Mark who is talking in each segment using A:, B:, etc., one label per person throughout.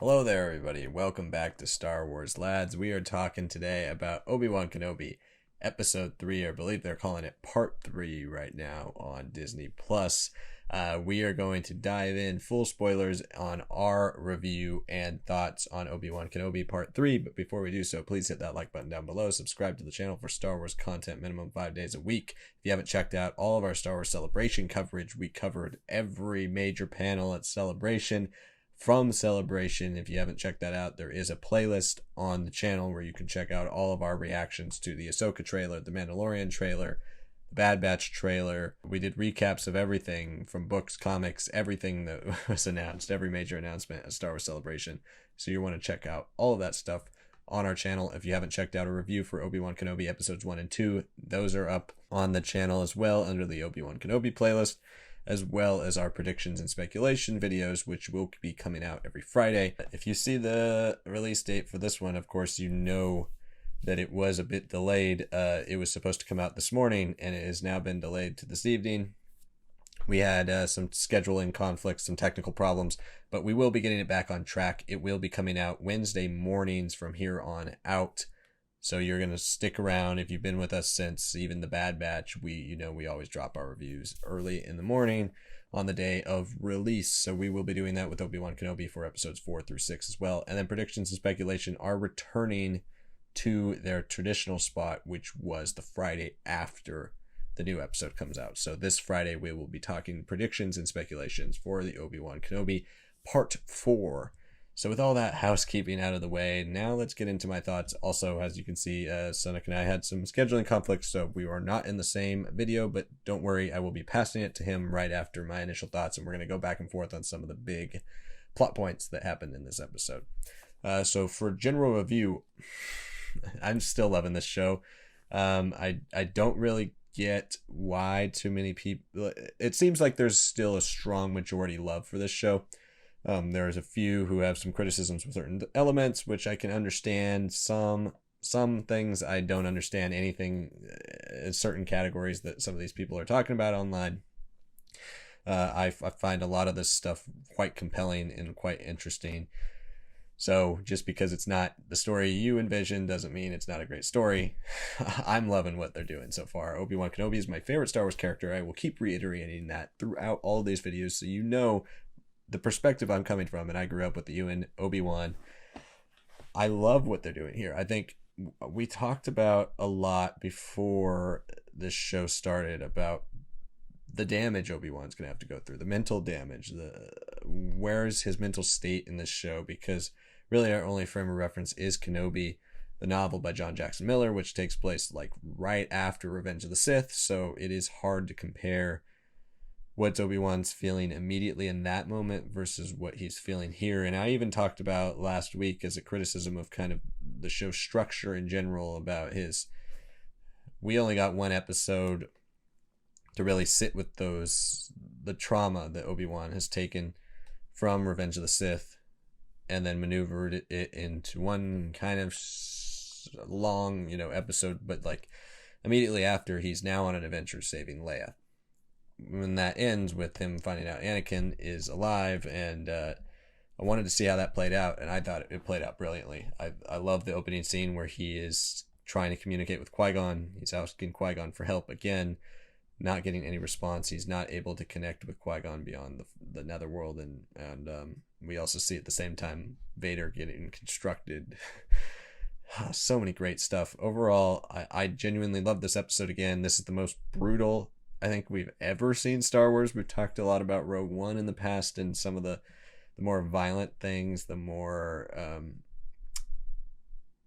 A: Hello there, everybody. Welcome back to Star Wars Lads. We are talking today about Obi-Wan Kenobi, Episode 3. I believe they're calling it Part 3 right now on Disney+. We are going to dive in full spoilers on our review and thoughts on Obi-Wan Kenobi Part 3. But before we do so, please hit that like button down below. Subscribe to the channel for Star Wars content minimum 5 days a week. If you haven't checked out all of our Star Wars Celebration coverage, we covered every major panel at Celebration. From Celebration, if you haven't checked that out, there is a playlist on the channel where you can check out all of our reactions to the Ahsoka trailer, the Mandalorian trailer, the Bad Batch trailer. We did recaps of everything from books, comics, everything that was announced, every major announcement at Star Wars Celebration. So you want to check out all of that stuff on our channel. If you haven't checked out a review for Obi-Wan Kenobi episodes 1 and 2, those are up on the channel as well under the Obi-Wan Kenobi playlist, as well as our predictions and speculation videos, which will be coming out every Friday. If you see the release date for this one, of course, you know that it was a bit delayed. It was supposed to come out this morning, and it has now been delayed to this evening. We had some scheduling conflicts, some technical problems, but we will be getting it back on track. It will be coming out Wednesday mornings from here on out. So you're going to stick around if you've been with us since even the Bad Batch. We always drop our reviews early in the morning on the day of release. So we will be doing that with Obi-Wan Kenobi for episodes 4 through 6 as well. And then predictions and speculation are returning to their traditional spot, which was the Friday after the new episode comes out. So this Friday we will be talking predictions and speculations for the Obi-Wan Kenobi Part 4. So with all that housekeeping out of the way, now let's get into my thoughts. Also, as you can see, Sanak and I had some scheduling conflicts, so we are not in the same video, but don't worry, I will be passing it to him right after my initial thoughts, and we're going to go back and forth on some of the big plot points that happened in this episode. So for general review, I'm still loving this show. I don't really get why too many people... It seems like there's still a strong majority love for this show. There's a few who have some criticisms with certain elements, which I can understand. Some things I don't understand. Anything in certain categories that some of these people are talking about online. I find a lot of this stuff quite compelling and quite interesting. So just because it's not the story you envision doesn't mean it's not a great story. I'm loving what they're doing so far. Obi-Wan Kenobi is my favorite Star Wars character. I will keep reiterating that throughout all of these videos, so you know the perspective I'm coming from, and I grew up with you and Obi-Wan. I love what they're doing here. I think we talked about a lot before this show started about the damage Obi-Wan's gonna have to go through, the mental damage, where's his mental state in this show, because really our only frame of reference is Kenobi, the novel by John Jackson Miller, which takes place like right after Revenge of the Sith, so it is hard to compare what's Obi-Wan's feeling immediately in that moment versus what he's feeling here. And I even talked about last week as a criticism of kind of the show structure in general about we only got one episode to really sit with the trauma that Obi-Wan has taken from Revenge of the Sith and then maneuvered it into one kind of long, episode, but like immediately after he's now on an adventure saving Leia. When that ends with him finding out Anakin is alive, and I wanted to see how that played out, and I thought it played out brilliantly. I love the opening scene where he is trying to communicate with Qui-Gon. He's asking Qui-Gon for help again, not getting any response. He's not able to connect with Qui-Gon beyond the netherworld, and we also see at the same time Vader getting constructed. So many great stuff. Overall, I genuinely love this episode again. This is the most brutal I think we've ever seen Star Wars. We've talked a lot about Rogue One in the past and some of the more violent things, the more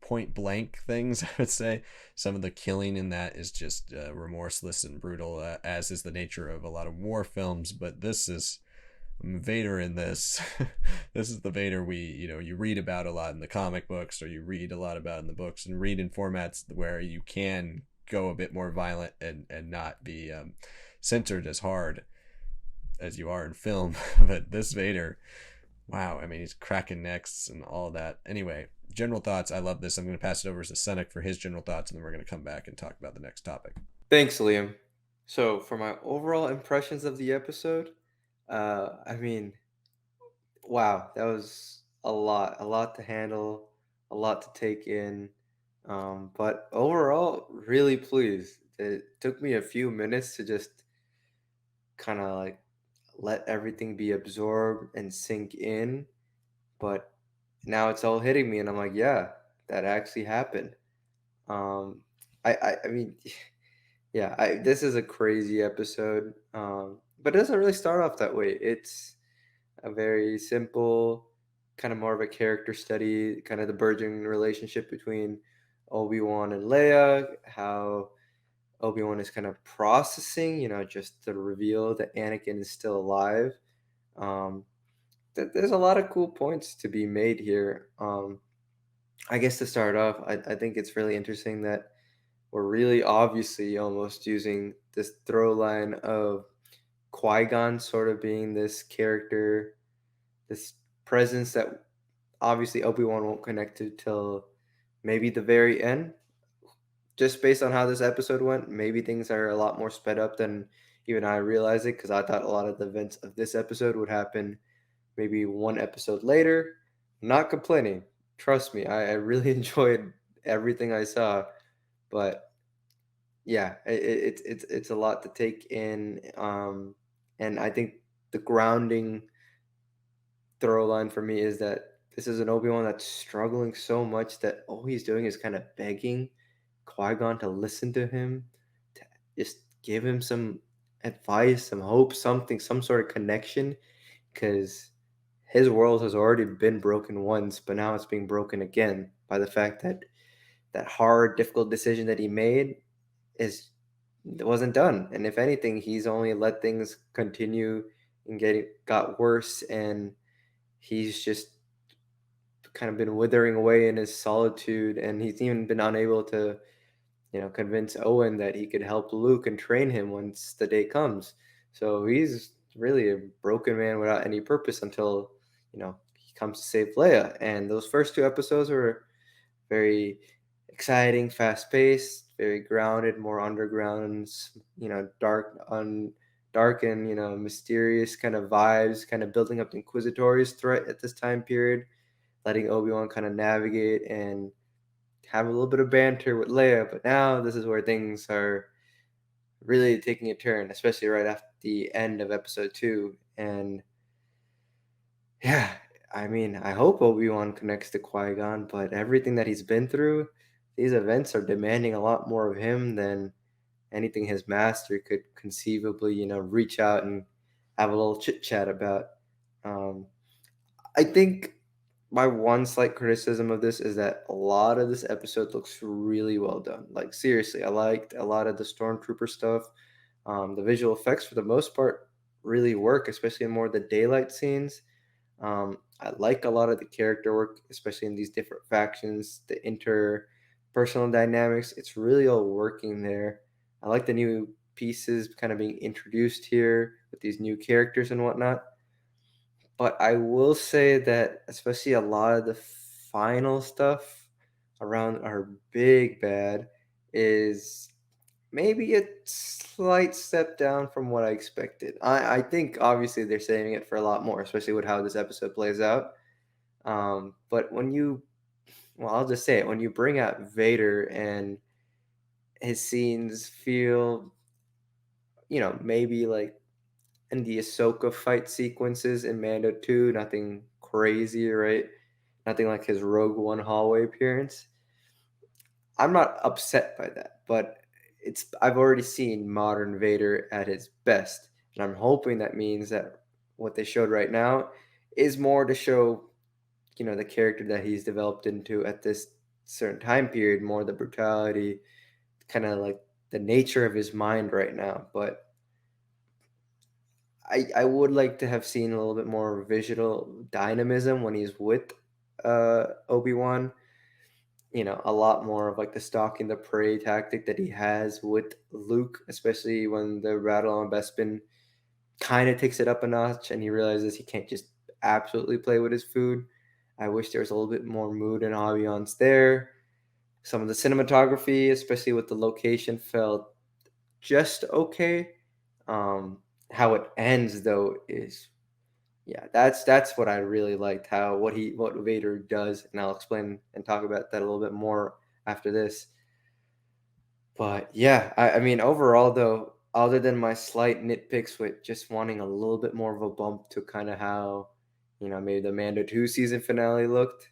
A: point blank things, I would say. Some of the killing in that is just remorseless and brutal, as is the nature of a lot of war films. But this is Vader in this. This is the Vader you read about a lot in the comic books, or you read a lot about in the books, and read in formats where you can go a bit more violent and not be censored as hard as you are in film. But this Vader, wow, I mean, he's cracking necks and all that. Anyway, general thoughts. I love this. I'm going to pass it over to Sanak for his general thoughts, and then we're going to come back and talk about the next topic.
B: Thanks, Liam. So, for my overall impressions of the episode, I mean, wow, that was a lot to handle, a lot to take in. But overall, really pleased. It took me a few minutes to just kind of like let everything be absorbed and sink in, but now it's all hitting me, and I'm like, yeah, that actually happened. Um, I mean, yeah, this is a crazy episode, but it doesn't really start off that way. It's a very simple, kind of more of a character study, kind of the burgeoning relationship between Obi-Wan and Leia, how Obi-Wan is kind of processing, just the reveal that Anakin is still alive. Um, there's a lot of cool points to be made here. I guess to start off, I think it's really interesting that we're really obviously almost using this throw line of Qui-Gon sort of being this character, this presence that obviously Obi-Wan won't connect to till maybe the very end. Just based on how this episode went, maybe things are a lot more sped up than even I realized it, because I thought a lot of the events of this episode would happen maybe one episode later. Not complaining. Trust me, I really enjoyed everything I saw, but yeah, it's a lot to take in. And I think the grounding throw line for me is that this is an Obi-Wan that's struggling so much that all he's doing is kind of begging Qui-Gon to listen to him, to just give him some advice, some hope, something, some sort of connection, because his world has already been broken once, but now it's being broken again by the fact that that hard, difficult decision that he made is wasn't done. And if anything, he's only let things continue and got worse, and he's just kind of been withering away in his solitude, and he's even been unable to convince Owen that he could help Luke and train him once the day comes. So he's really a broken man without any purpose until he comes to save Leia. And those first two episodes were very exciting, fast paced, very grounded, more underground, dark and mysterious kind of vibes, kind of building up the Inquisitorius threat at this time period, letting Obi-Wan kind of navigate and have a little bit of banter with Leia. But now this is where things are really taking a turn, especially right after the end of episode two. And yeah, I mean, I hope Obi-Wan connects to Qui-Gon, but everything that he's been through, these events are demanding a lot more of him than anything his master could conceivably, reach out and have a little chit chat about. Um, I think my one slight criticism of this is that a lot of this episode looks really well done. Like seriously, I liked a lot of the stormtrooper stuff. The visual effects, for the most part, really work, especially in more of the daylight scenes. I like a lot of the character work, especially in these different factions, the interpersonal dynamics. It's really all working there. I like the new pieces kind of being introduced here with these new characters and whatnot. But I will say that especially a lot of the final stuff around our big bad is maybe a slight step down from what I expected. I think obviously they're saving it for a lot more, especially with how this episode plays out. But well, I'll just say it, when you bring out Vader and his scenes feel, maybe like in the Ahsoka fight sequences in Mando 2, nothing crazy, right? Nothing like his Rogue One hallway appearance. I'm not upset by that, but I've already seen modern Vader at his best, and I'm hoping that means that what they showed right now is more to show, the character that he's developed into at this certain time period, more the brutality, kind of like the nature of his mind right now. But I would like to have seen a little bit more visual dynamism when he's with Obi-Wan. A lot more of like the stalking the prey tactic that he has with Luke, especially when the battle on Bespin kind of takes it up a notch and he realizes he can't just absolutely play with his food. I wish there was a little bit more mood and ambiance there. Some of the cinematography, especially with the location, felt just okay. How it ends though is, Yeah, that's what I really liked, how what Vader does, and I'll explain and talk about that a little bit more after this. But yeah, I mean, overall though, other than my slight nitpicks with just wanting a little bit more of a bump to kind of how, maybe the Mando 2 season finale looked.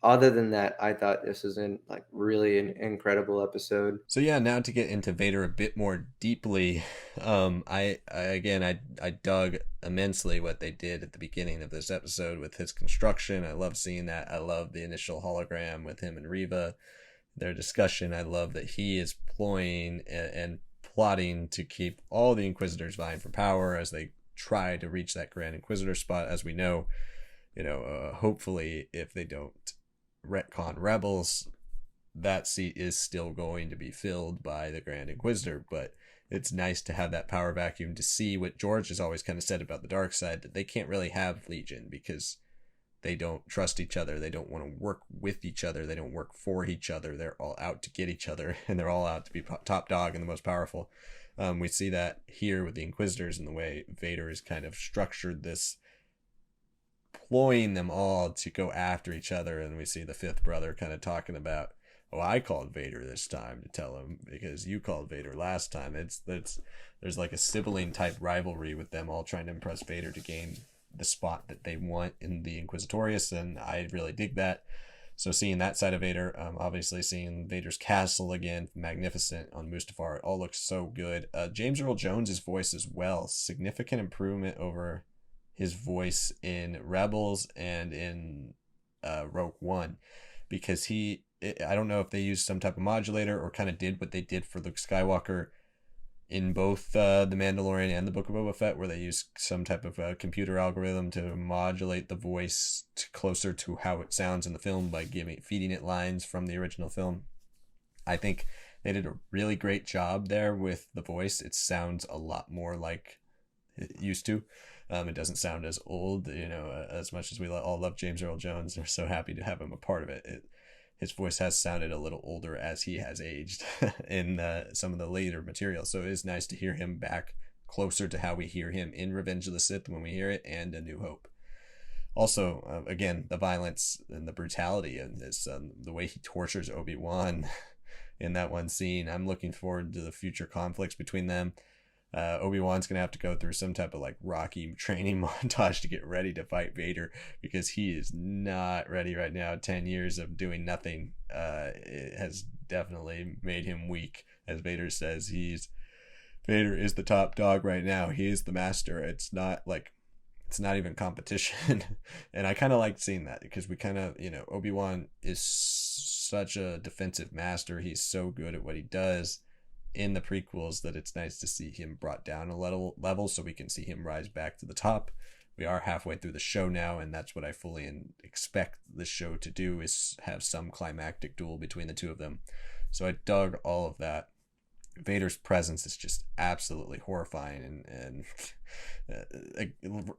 B: Other than that, I thought this was like really an incredible episode.
A: So yeah, now to get into Vader a bit more deeply, I dug immensely what they did at the beginning of this episode with his construction. I love seeing that. I love the initial hologram with him and Reva, their discussion. I love that he is ploying and plotting to keep all the Inquisitors vying for power as they try to reach that Grand Inquisitor spot. As we know, hopefully, if they don't retcon Rebels, that seat is still going to be filled by the Grand Inquisitor. But it's nice to have that power vacuum to see what George has always kind of said about the dark side, that they can't really have Legion because they don't trust each other. They don't want to work with each other. They don't work for each other. They're all out to get each other, and they're all out to be top dog and the most powerful. We see that here with the Inquisitors and the way Vader has kind of structured this, ploying them all to go after each other. And we see the fifth brother kind of talking about, oh, I called Vader this time to tell him because you called Vader last time. It's there's like a sibling type rivalry with them all trying to impress Vader to gain the spot that they want in the Inquisitorius, and I really dig that. So seeing that side of Vader, obviously seeing Vader's castle again, magnificent on Mustafar, it all looks so good. James Earl Jones's voice as well, significant improvement over his voice in Rebels and in Rogue One, because I don't know if they used some type of modulator or kind of did what they did for Luke Skywalker in both The Mandalorian and the Book of Boba Fett, where they use some type of computer algorithm to modulate the voice closer to how it sounds in the film by feeding it lines from the original film. I think they did a really great job there with the voice. It sounds a lot more like it used to. It doesn't sound as old, as much as we all love James Earl Jones. We're so happy to have him a part of it. His voice has sounded a little older as he has aged in some of the later material. So it is nice to hear him back closer to how we hear him in Revenge of the Sith when we hear it, and A New Hope. Also, again, the violence and the brutality and this, the way he tortures Obi-Wan in that one scene. I'm looking forward to the future conflicts between them. Obi-Wan's gonna have to go through some type of like Rocky training montage to get ready to fight Vader, because he is not ready right now. 10 years of doing nothing it has definitely made him weak. As Vader says, Vader is the top dog right now. He is the master. It's not even competition. And I kind of like seeing that, because we kind of, Obi-Wan is such a defensive master. He's so good at what he does in the prequels that it's nice to see him brought down a level so we can see him rise back to the top. We are halfway through the show now, and that's what I fully expect the show to do, is have some climactic duel between the two of them. So I dug all of that. Vader's presence is just absolutely horrifying, and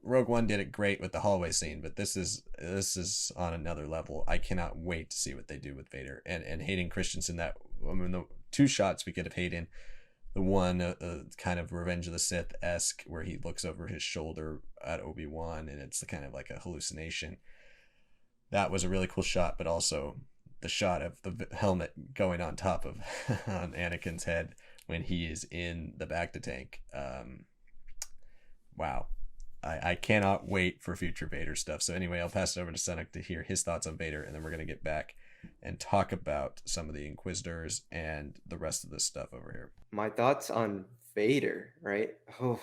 A: Rogue One did it great with the hallway scene, but this is on another level. I cannot wait to see what they do with Vader and Hayden Christensen. That, I mean, the two shots we get of Hayden, the one kind of Revenge of the Sith esque, where he looks over his shoulder at Obi-Wan and it's kind of like a hallucination. That was a really cool shot, but also the shot of the helmet going on top of on Anakin's head when he is in the Bacta tank. Wow. I cannot wait for future Vader stuff. So anyway, I'll pass it over to Sanak to hear his thoughts on Vader, and then we're going to get back and talk about some of the Inquisitors and the rest of this stuff over here.
B: My thoughts on Vader, right? Oh,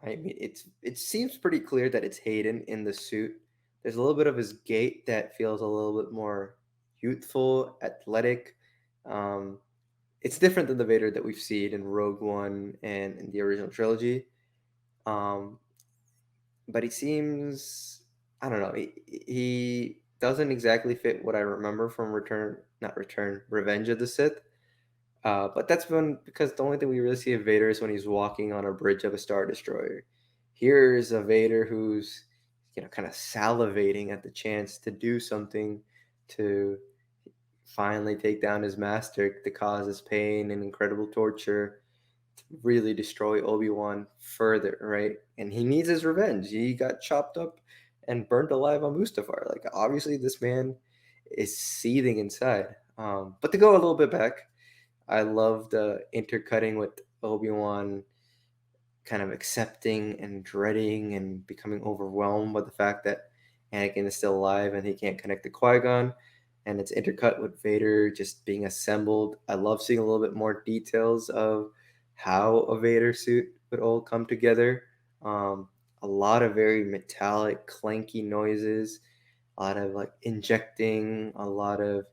B: I mean, it seems pretty clear that it's Hayden in the suit. There's a little bit of his gait that feels a little bit more youthful, athletic. Um, it's different than the Vader that we've seen in Rogue One and in the original trilogy. Um, but he seems, I don't know, he doesn't exactly fit what I remember from not Return, Revenge of the Sith. But that's because the only thing we really see of Vader is when he's walking on a bridge of a Star Destroyer. Here's a Vader who's, kind of salivating at the chance to do something to finally take down his master, to cause his pain and incredible torture, really destroy Obi-Wan further, right? And he needs his revenge. He got chopped up and burnt alive on Mustafar. Like, obviously, this man is seething inside. But to go a little bit back, I love the intercutting with Obi-Wan kind of accepting and dreading and becoming overwhelmed by the fact that Anakin is still alive and he can't connect to Qui-Gon. And it's intercut with Vader just being assembled. I love seeing a little bit more details of how a Vader suit would all come together. A lot of very metallic, clanky noises, a lot of like injecting, a lot of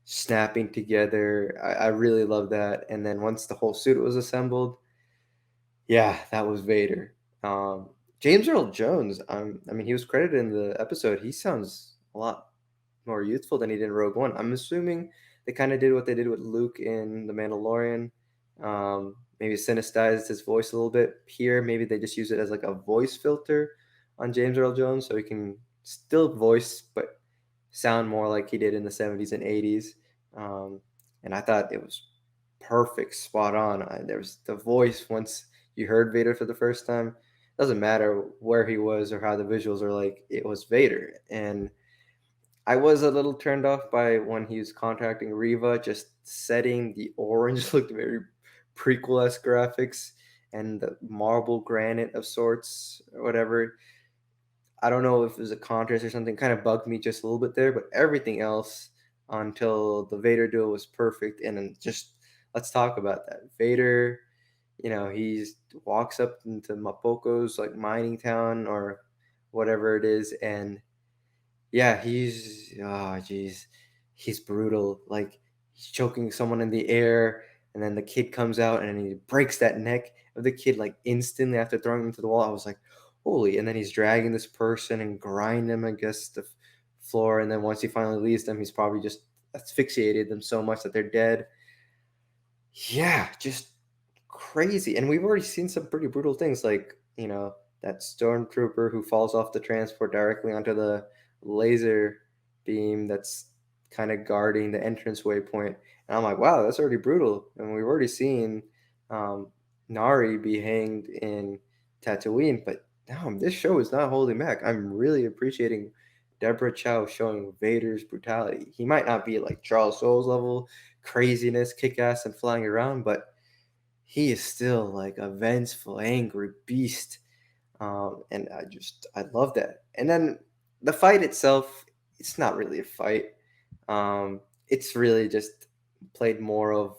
B: snapping together. I really love that. And then once the whole suit was assembled, yeah, that was Vader. James Earl Jones, I mean, he was credited in the episode. He sounds a lot more youthful than he did in Rogue One. I'm assuming they kind of did what they did with Luke in The Mandalorian. Maybe synthesized his voice a little bit here. Maybe they just use it as like a voice filter on James Earl Jones so he can still voice, but sound more like he did in the 70s and 80s. Um, and I thought it was perfect, spot on. There was the voice once you heard Vader for the first time. Doesn't matter where he was or how the visuals are like, it was Vader. And I was a little turned off by when he was contacting Riva, just setting the orange looked very prequel esque graphics and the marble granite of sorts or whatever. I don't know if it was a contrast or something, kind of bugged me just a little bit there, but everything else until the Vader duel was perfect. And then just let's talk about that. Vader, he's walks up into Mapoko's like mining town or whatever it is, and yeah, he's brutal. Like he's choking someone in the air, and then the kid comes out and he breaks that neck of the kid like instantly after throwing him to the wall. I was like, holy! And then he's dragging this person and grinding them against the floor, and then once he finally leaves them, he's probably just asphyxiated them so much that they're dead. Yeah, just crazy. And we've already seen some pretty brutal things, like, that stormtrooper who falls off the transport directly onto the laser beam that's kind of guarding the entrance waypoint. And I'm like, wow, that's already brutal. And we've already seen um, Nari be hanged in Tatooine, but damn, this show is not holding back. I'm really appreciating Deborah Chow showing Vader's brutality. He might not be like Charles Soule's level craziness, kick ass, and flying around, but he is still like a vengeful, angry beast. And I love that. And then the fight itself, it's not really a fight. It's really just played more of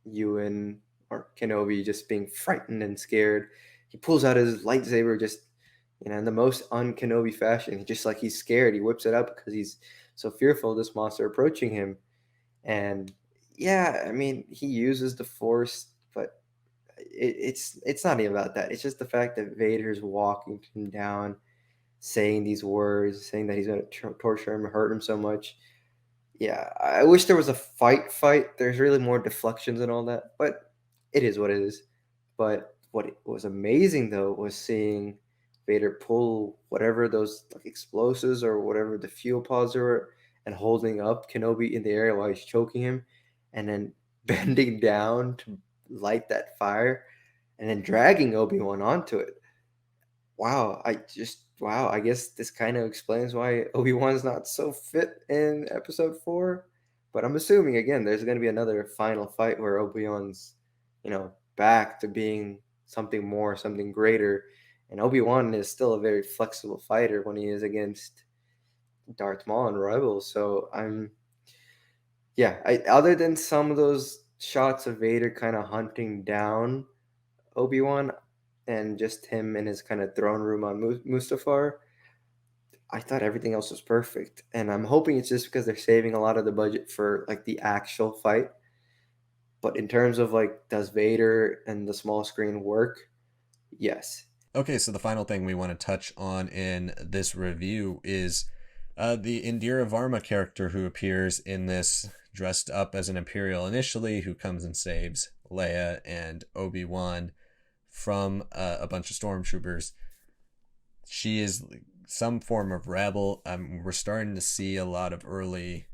B: Ewan or Kenobi just being frightened and scared. He pulls out his lightsaber just, in the most un-Kenobi fashion. Just like he's scared. He whips it up because he's so fearful of this monster approaching him. And yeah, I mean, he uses the Force, but it's not even about that. It's just the fact that Vader's walking him down, saying these words, saying that he's going to torture him, hurt him so much. Yeah, I wish there was a fight. There's really more deflections and all that, but it is what it is. But what was amazing though was seeing Vader pull whatever those like explosives or whatever the fuel pods were, and holding up Kenobi in the air while he's choking him, and then bending down to light that fire, and then dragging Obi-Wan onto it. Wow, I guess this kind of explains why Obi-Wan's not so fit in episode 4. But I'm assuming again there's going to be another final fight where Obi-Wan's, back to being something more, something greater. And Obi-Wan is still a very flexible fighter when he is against Darth Maul and Rebels. So yeah, other than some of those shots of Vader kind of hunting down Obi-Wan and just him in his kind of throne room on Mustafar, I thought everything else was perfect. And I'm hoping it's just because they're saving a lot of the budget for like the actual fight. But in terms of like, does Vader and the small screen work? Yes.
A: Okay, so the final thing we want to touch on in this review is the Indira Varma character who appears in this dressed up as an Imperial initially, who comes and saves Leia and Obi-Wan from a bunch of stormtroopers. She is some form of rebel. We're starting to see a lot of early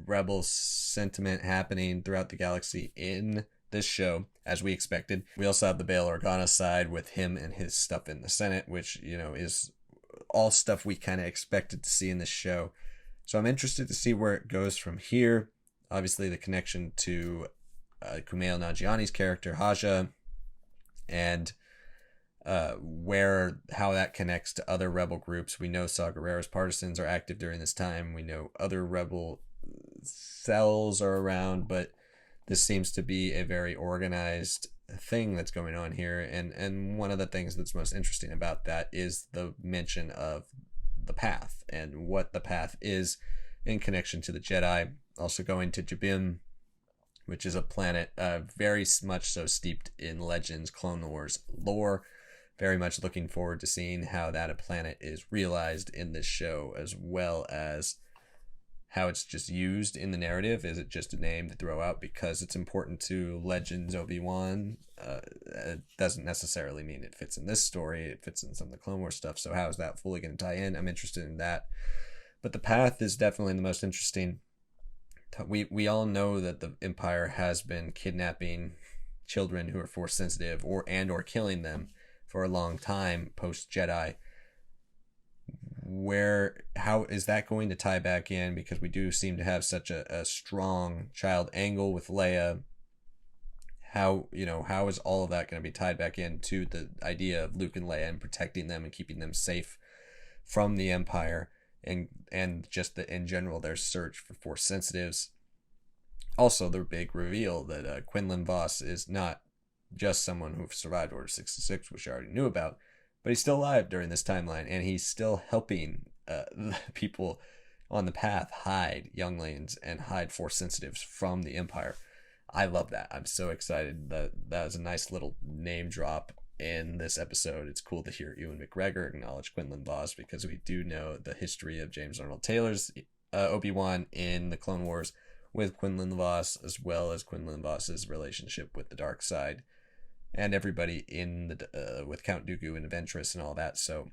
A: rebel sentiment happening throughout the galaxy in this show, as we expected. We also have the Bail Organa side with him and his stuff in the Senate, which, is all stuff we kind of expected to see in this show. So I'm interested to see where it goes from here. Obviously, the connection to Kumail Nanjiani's character, Haja, and how that connects to other rebel groups. We know Saw Gerrera's partisans are active during this time. We know other rebel cells are around, but this seems to be a very organized thing that's going on here. And one of the things that's most interesting about that is the mention of the path and what the path is in connection to the Jedi. Also going to Jabim, which is a planet very much so steeped in Legends, Clone Wars lore. Very much looking forward to seeing how that planet is realized in this show, as well as how it's just used in the narrative. Is it just a name to throw out because it's important to Legends Obi-Wan? It doesn't necessarily mean it fits in this story. It fits in some of the Clone Wars stuff. So how is that fully going to tie in? I'm interested in that. But the path is definitely the most interesting. We all know that the Empire has been kidnapping children who are Force sensitive or killing them for a long time post Jedi. How is that going to tie back in? Because we do seem to have such a strong child angle with Leia. How is all of that going to be tied back into the idea of Luke and Leia and protecting them and keeping them safe from the Empire, and just in general their search for Force sensitives. Also, the big reveal that Quinlan Vos is not just someone who survived Order 66, which I already knew about, but he's still alive during this timeline, and he's still helping people on the path hide younglings and hide Force sensitives from the Empire. I love that. I'm so excited. That was a nice little name drop in this episode. It's cool to hear Ewan McGregor acknowledge Quinlan Vos, because we do know the history of James Arnold Taylor's Obi-Wan in the Clone Wars with Quinlan Vos, as well as Quinlan Vos's relationship with the dark side and everybody in the with Count Dooku and Ventress and all that. So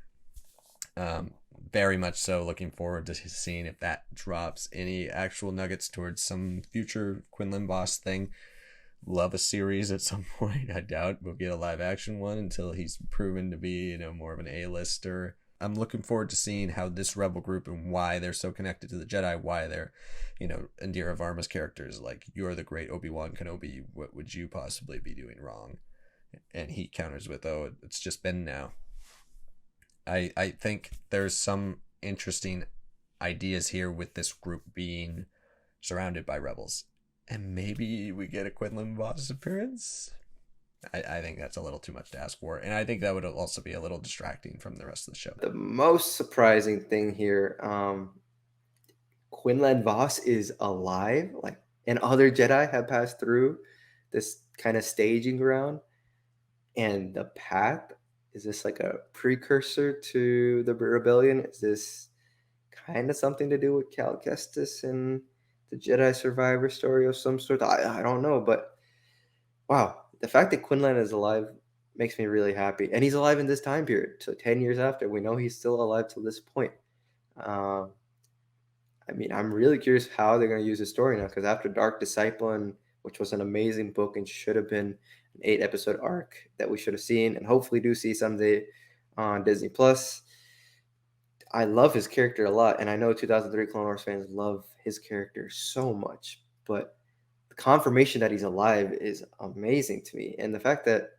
A: very much so looking forward to seeing if that drops any actual nuggets towards some future Quinlan Vos thing. Love a series at some point. I doubt we'll get a live action one until he's proven to be, more of an A-lister. I'm looking forward to seeing how this rebel group and why they're so connected to the Jedi, why they're, Indira Varma's characters like, "You're the great Obi-Wan Kenobi, what would you possibly be doing wrong?" And he counters with, "Oh, it's just been now." I think there's some interesting ideas here with this group being surrounded by rebels. And maybe we get a Quinlan Vos appearance. I think that's a little too much to ask for. And I think that would also be a little distracting from the rest of the show.
B: The most surprising thing here, Quinlan Vos is alive, and other Jedi have passed through this kind of staging ground. And the path, is this like a precursor to the rebellion? Is this kind of something to do with Cal Kestis and the Jedi survivor story of some sort? I don't know, but wow, the fact that Quinlan is alive makes me really happy. And he's alive in this time period. So 10 years after, we know he's still alive till this point. Um, I'm really curious how they're going to use his story now, because after Dark Disciple, which was an amazing book and should have been an 8-episode arc that we should have seen and hopefully do see someday on Disney Plus. I love his character a lot, and I know 2003 Clone Wars fans love his character so much, but the confirmation that he's alive is amazing to me. And the fact that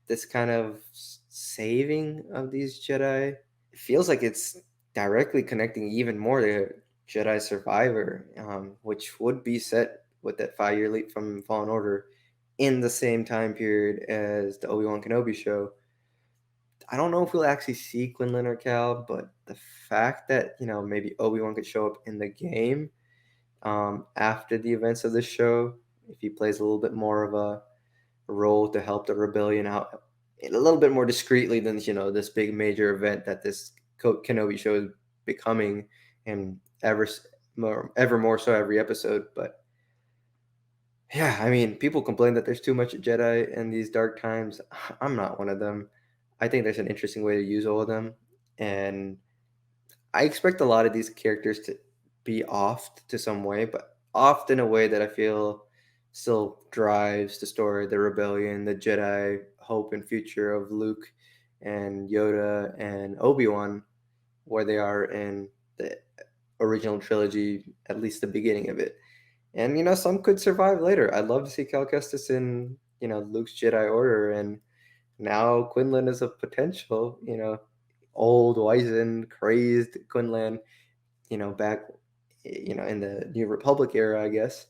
B: this kind of saving of these Jedi, it feels like it's directly connecting even more to Jedi Survivor, which would be set with that 5-year leap from Fallen Order in the same time period as the Obi-Wan Kenobi show. I don't know if we'll actually see Quinlan or Cal, but the fact that, maybe Obi-Wan could show up in the game after the events of this show, if he plays a little bit more of a role to help the rebellion out a little bit more discreetly than, this big major event that this Kenobi show is becoming, and ever more so every episode. But yeah, people complain that there's too much Jedi in these dark times. I'm not one of them. I think there's an interesting way to use all of them, and I expect a lot of these characters to be off to some way, but oft in a way that I feel still drives the story, the rebellion, the Jedi hope and future of Luke and Yoda and Obi-Wan, where they are in the original trilogy, at least the beginning of it. And some could survive later. I'd love to see Cal Kestis in Luke's Jedi Order, and now Quinlan is a potential old, wizened, crazed Quinlan. Back in the New Republic era, I guess.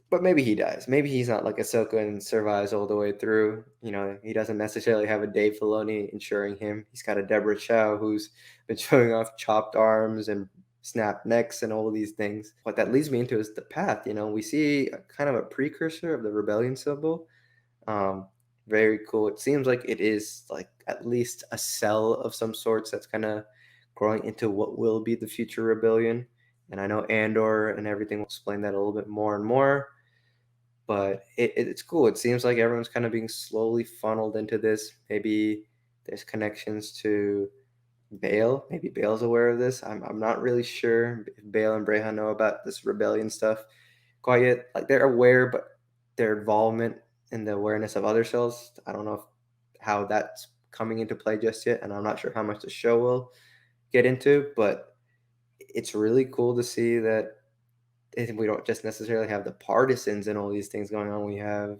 B: But maybe he dies. Maybe he's not like Ahsoka and survives all the way through. He doesn't necessarily have a Dave Filoni insuring him. He's got a Deborah Chow who's been showing off chopped arms and snapped necks and all of these things. What that leads me into is the path. We see kind of a precursor of the rebellion symbol. Um, Very cool. It seems like it is like at least a cell of some sorts that's kind of growing into what will be the future rebellion. And I know Andor and everything will explain that a little bit more and more, but it's cool. It seems like everyone's kind of being slowly funneled into this. Maybe there's connections to Bale. Maybe Bale's aware of this. I'm not really sure if Bale and Breha know about this rebellion stuff quite yet. Like they're aware, but their involvement in the awareness of other cells, I don't know how that's coming into play just yet, and I'm not sure how much the show will get into, but it's really cool to see that we don't just necessarily have the partisans and all these things going on. We have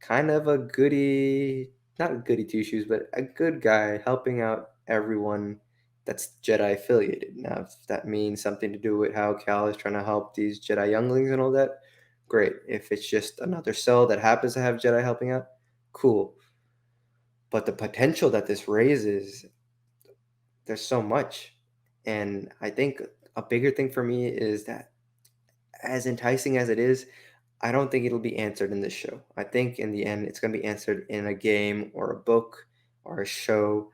B: kind of a goody, not a goody two shoes, but a good guy helping out everyone that's Jedi affiliated. Now, if that means something to do with how Cal is trying to help these Jedi younglings and all that, great. If it's just another cell that happens to have Jedi helping out, cool. But the potential that this raises, there's so much. And I think a bigger thing for me is that as enticing as it is, I don't think it'll be answered in this show. I think in the end, it's going to be answered in a game or a book or a show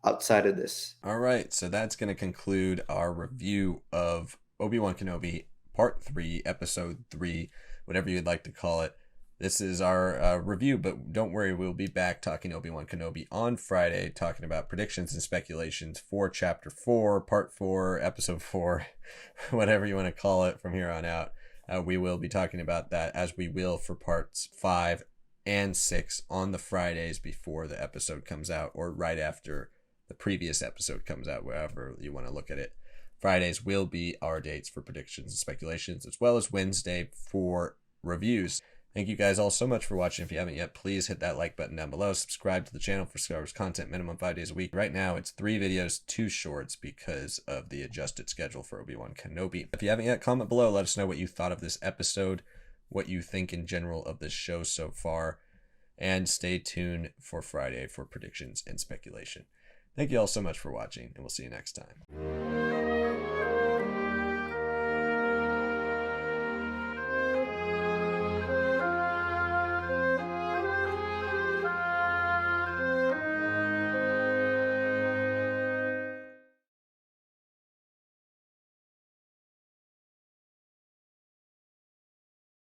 B: outside of this.
A: All right, so that's going to conclude our review of Obi-Wan Kenobi Part 3, Episode 3, whatever you'd like to call it. This is our review, but don't worry, we'll be back talking Obi-Wan Kenobi on Friday, talking about predictions and speculations for Chapter 4, Part 4, Episode 4, whatever you want to call it from here on out. We will be talking about that as we will for Parts 5 and 6 on the Fridays before the episode comes out, or right after the previous episode comes out, wherever you want to look at it. Fridays will be our dates for predictions and speculations, as well as Wednesday for reviews. Thank you guys all so much for watching. If you haven't yet, please hit that like button down below. Subscribe to the channel for Star Wars content, minimum 5 days a week. Right now, it's 3 videos, 2 shorts because of the adjusted schedule for Obi-Wan Kenobi. If you haven't yet, comment below. Let us know what you thought of this episode, what you think in general of this show so far, and stay tuned for Friday for predictions and speculation. Thank you all so much for watching, and we'll see you next time.